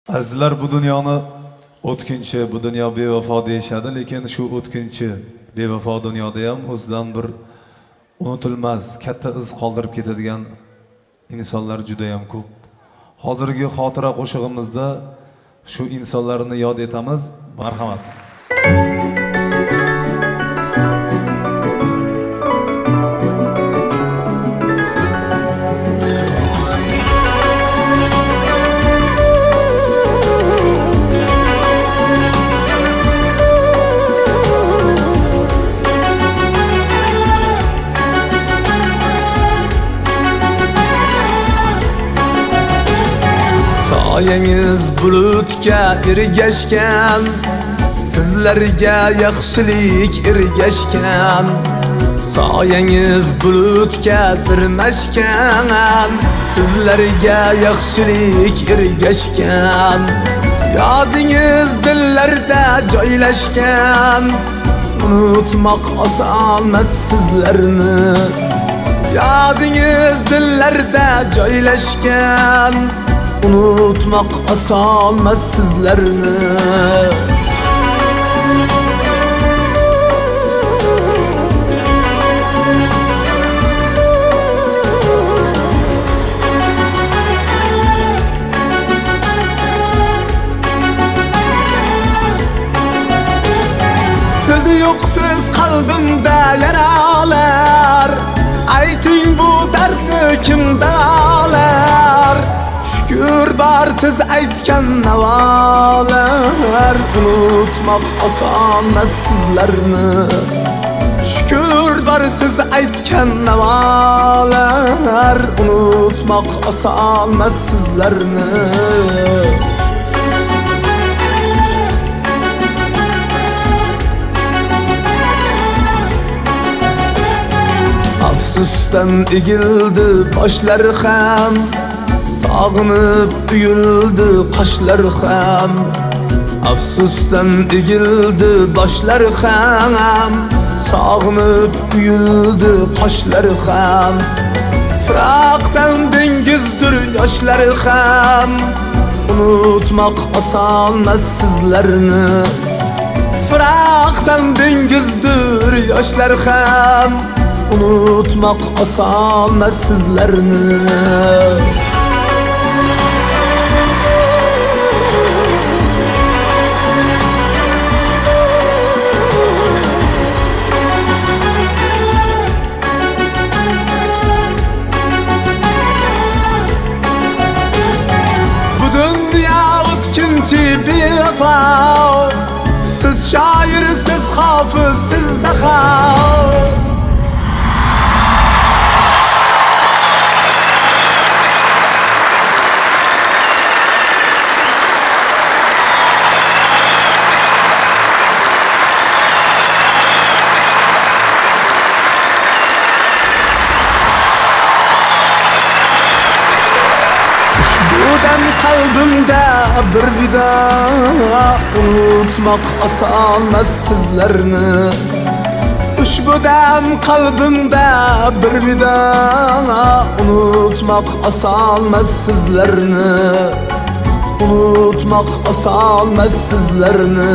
Azizlar, bu dunyoni o'tkinchi, bu dunyo bevafo deyishadi, lekin shu o'tkinchi, bevafo dunyoda ham o'zidan bir unutilmas, katta iz qoldirib ketadigan insonlar juda ham ko'p. Hozirgi xotira qo'shig'imizda shu insonlarni yod etamiz. Marhamat. Soyangiz bulutga ergashgan, sizlarga yaxshilik ergashgan. Soyangiz bulutga tirmashgan, sizlarga yaxshilik ergashgan. Yodingiz dillarda joylashgan, unutmoq osonmas sizlarni. Yodingiz dillarda joylashgan, unutmoq osonmas sizlarni. Siz yo'qsiz qalbimda yaralar, ayting bu dardni kim davolar? Şükür bar siz aytgan navolar, unutmoq osonmas sizlarni. Şükür bar siz aytgan navolar, unutmoq osonmas sizlarni. Afsusdan egildi boshlar ham, sog'inib uyuldi qoshlar ham. Afsusdan egildi boshlar ham, sog'inib uyuldi qoshlar ham. Firoqdan dengizdir yoshlar ham, unutmoq osonmas sizlarni. Firoqdan dengizdir yoshlar ham, unutmoq osonmas sizlarni. Bevafo, siz shoir, siz hofiz, siz daho. Ushbudan qalbimda bir vida, unutmoq osonmas sizlarni. Ushbudan qalbimda bir vida, unutmoq osonmas sizlarni. Unutmoq osonmas sizlarni.